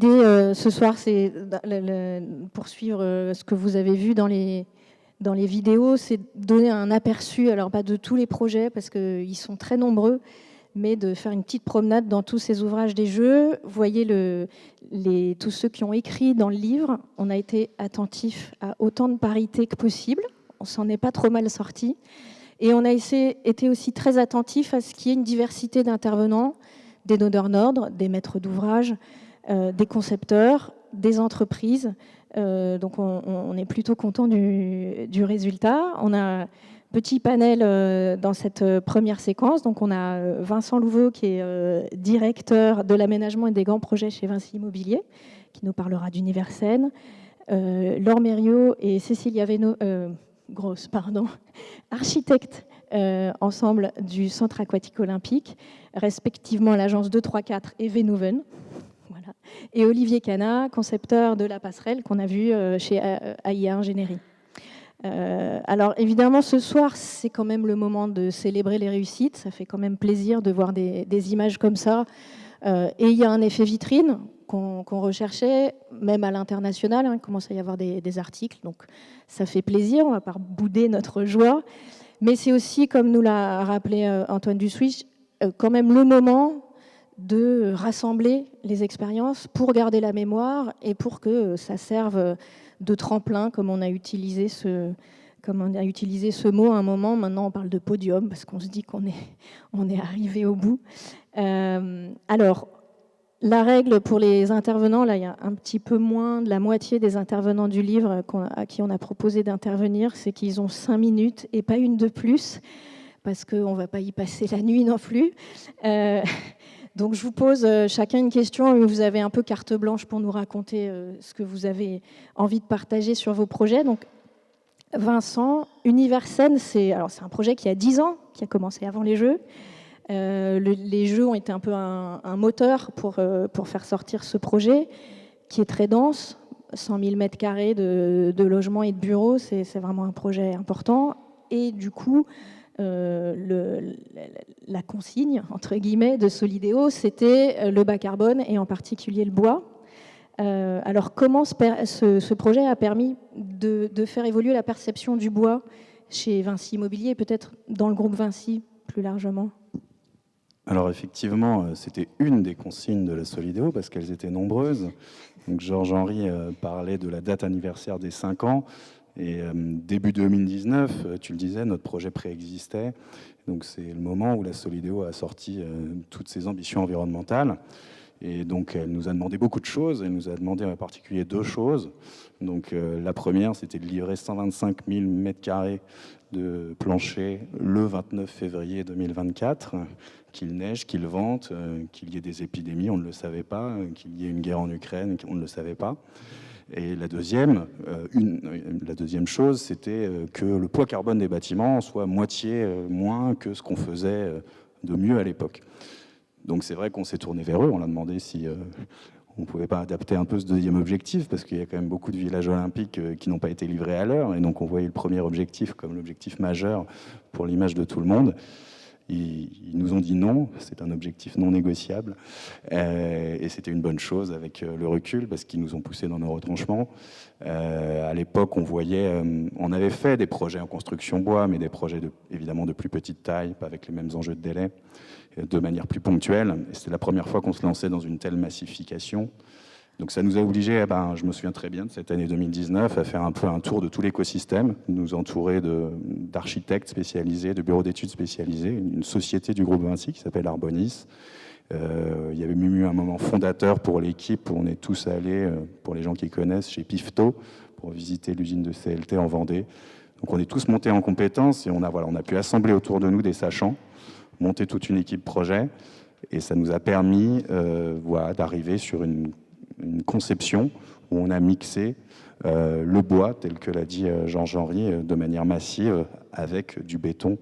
Ce soir, c'est poursuivre ce que vous avez vu dans les vidéos, c'est donner un aperçu, alors pas de tous les projets parce qu'ils sont très nombreux, mais de faire une petite promenade dans tous ces ouvrages des jeux. Vous voyez tous ceux qui ont écrit dans le livre. On a été attentif à autant de parité que possible. On s'en est pas trop mal sorti. Et on a été aussi très attentif à ce qu'il y ait une diversité d'intervenants, des donneurs d'ordre, des maîtres d'ouvrage, des concepteurs, des entreprises. Donc on est plutôt content du résultat. On a un petit panel dans cette première séquence. Donc on a Vincent Louveau qui est directeur de l'aménagement et des grands projets chez Vinci Immobilier, qui nous parlera d'Universen. Laure Mériot et Cécilia Grosse, architectes ensemble du Centre aquatique olympique, respectivement l'agence 234 et Vénouven. Voilà. Et Olivier Cana, concepteur de la passerelle qu'on a vue chez AIA Ingénierie. Alors évidemment, ce soir, c'est quand même le moment de célébrer les réussites. Ça fait quand même plaisir de voir des images comme ça. Et il y a un effet vitrine qu'on recherchait, même à l'international. Il commence à y avoir des articles, donc ça fait plaisir. On ne va pas bouder notre joie. Mais c'est aussi, comme nous l'a rappelé Antoine Dussouis, quand même le moment de rassembler les expériences pour garder la mémoire et pour que ça serve de tremplin, comme on a utilisé ce mot à un moment. Maintenant, on parle de podium parce qu'on se dit qu'on est arrivé au bout. Alors, la règle pour les intervenants, là, il y a un petit peu moins de la moitié des intervenants du livre à qui on a proposé d'intervenir, c'est qu'ils ont 5 minutes et pas une de plus, parce qu'on ne va pas y passer la nuit non plus. Donc je vous pose chacun une question et vous avez un peu carte blanche pour nous raconter ce que vous avez envie de partager sur vos projets. Donc Vincent, Universen, c'est un projet qui a 10 ans, qui a commencé avant les Jeux. Les Jeux ont été un peu un moteur pour faire sortir ce projet, qui est très dense, 100 000 mètres carrés de logements et de bureaux, c'est vraiment un projet important. Et du coup, la consigne, entre guillemets, de Solideo, c'était le bas carbone et en particulier le bois. Alors comment ce projet a permis de faire évoluer la perception du bois chez Vinci Immobilier et peut-être dans le groupe Vinci plus largement? Alors effectivement, c'était une des consignes de la Solideo parce qu'elles étaient nombreuses. Donc Georges-Henri parlait de la date anniversaire des 5 ans. Et début 2019, tu le disais, notre projet préexistait. Donc c'est le moment où la Solideo a sorti toutes ses ambitions environnementales. Et donc elle nous a demandé beaucoup de choses. Elle nous a demandé en particulier 2 choses. Donc la première, c'était de livrer 125 000 mètres carrés de plancher le 29 février 2024. Qu'il neige, qu'il vente, qu'il y ait des épidémies, on ne le savait pas, qu'il y ait une guerre en Ukraine, on ne le savait pas. Et la deuxième chose, c'était que le poids carbone des bâtiments soit moitié moins que ce qu'on faisait de mieux à l'époque. Donc c'est vrai qu'on s'est tourné vers eux, on a demandé si on ne pouvait pas adapter un peu ce deuxième objectif, parce qu'il y a quand même beaucoup de villages olympiques qui n'ont pas été livrés à l'heure, et donc on voyait le premier objectif comme l'objectif majeur pour l'image de tout le monde. Ils nous ont dit non, c'est un objectif non négociable, et c'était une bonne chose avec le recul, parce qu'ils nous ont poussé dans nos retranchements. À l'époque, on avait fait des projets en construction bois, mais des projets évidemment de plus petite taille, pas avec les mêmes enjeux de délai, de manière plus ponctuelle. Et c'était la première fois qu'on se lançait dans une telle massification. Donc ça nous a obligés, je me souviens très bien de cette année 2019, à faire un peu un tour de tout l'écosystème, nous entourer d'architectes spécialisés, de bureaux d'études spécialisés, une société du groupe Vinci qui s'appelle Arbonis. Il y avait même eu un moment fondateur pour l'équipe où on est tous allés, pour les gens qui connaissent, chez Pifto, pour visiter l'usine de CLT en Vendée. Donc on est tous montés en compétences et on a pu assembler autour de nous des sachants, monter toute une équipe projet, et ça nous a permis d'arriver sur une conception où on a mixé le bois, tel que l'a dit Georges-Henri, de manière massive avec du béton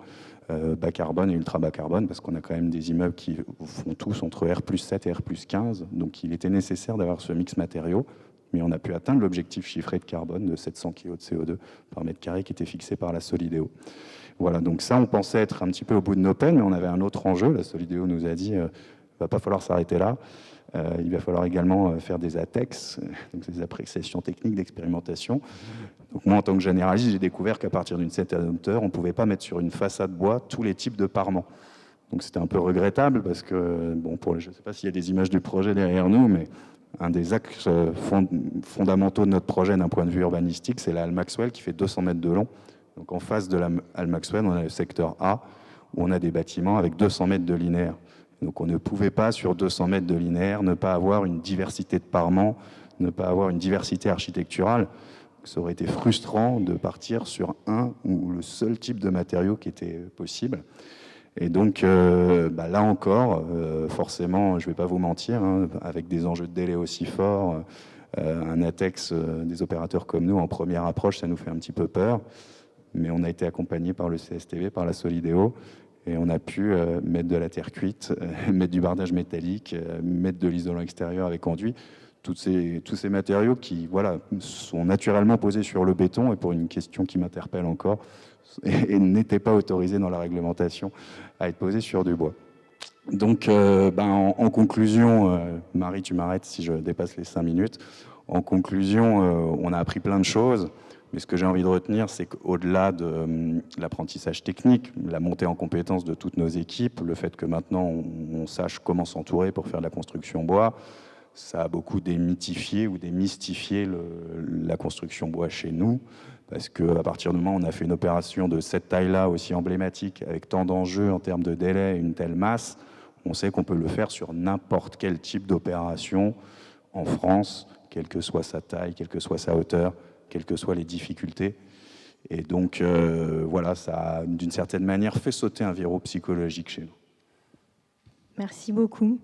bas carbone et ultra bas carbone, parce qu'on a quand même des immeubles qui font tous entre R+7 et R+15, donc il était nécessaire d'avoir ce mix matériaux, mais on a pu atteindre l'objectif chiffré de carbone de 700 kg de CO2 par mètre carré qui était fixé par la Solideo. Voilà, donc ça, on pensait être un petit peu au bout de nos peines, mais on avait un autre enjeu. La Solideo nous a dit Il ne va pas falloir s'arrêter là. Il va falloir également faire des ATEX, donc des appréciations techniques d'expérimentation. Donc moi, en tant que généraliste, j'ai découvert qu'à partir d'une certaine hauteur, on ne pouvait pas mettre sur une façade bois tous les types de parements. Donc c'était un peu regrettable parce que, bon, je ne sais pas s'il y a des images du projet derrière nous, mais un des axes fondamentaux de notre projet d'un point de vue urbanistique, c'est la halle Maxwell qui fait 200 mètres de long. Donc en face de la halle Maxwell, on a le secteur A, où on a des bâtiments avec 200 mètres de linéaire. Donc on ne pouvait pas, sur 200 mètres de linéaire, ne pas avoir une diversité de parements, ne pas avoir une diversité architecturale. Ça aurait été frustrant de partir sur un ou le seul type de matériau qui était possible. Et donc, là encore, forcément, je ne vais pas vous mentir, hein, avec des enjeux de délai aussi forts, un ATEX des opérateurs comme nous, en première approche, ça nous fait un petit peu peur. Mais on a été accompagné par le CSTV, par la Solidéo, et on a pu mettre de la terre cuite, mettre du bardage métallique, mettre de l'isolant extérieur avec enduit. Tous ces matériaux qui sont naturellement posés sur le béton, et pour une question qui m'interpelle encore, et n'étaient pas autorisés dans la réglementation à être posés sur du bois. Donc, en conclusion, Marie, tu m'arrêtes si je dépasse les 5 minutes. En conclusion, on a appris plein de choses. Mais ce que j'ai envie de retenir, c'est qu'au-delà de l'apprentissage technique, la montée en compétence de toutes nos équipes, le fait que maintenant on sache comment s'entourer pour faire de la construction bois, ça a beaucoup démythifié ou démystifié la construction bois chez nous, parce qu'à partir du moment où on a fait une opération de cette taille-là, aussi emblématique, avec tant d'enjeux en termes de délai, une telle masse, on sait qu'on peut le faire sur n'importe quel type d'opération en France, quelle que soit sa taille, quelle que soit sa hauteur, quelles que soient les difficultés. Et donc, ça a, d'une certaine manière, fait sauter un verrou psychologique chez nous. Merci beaucoup.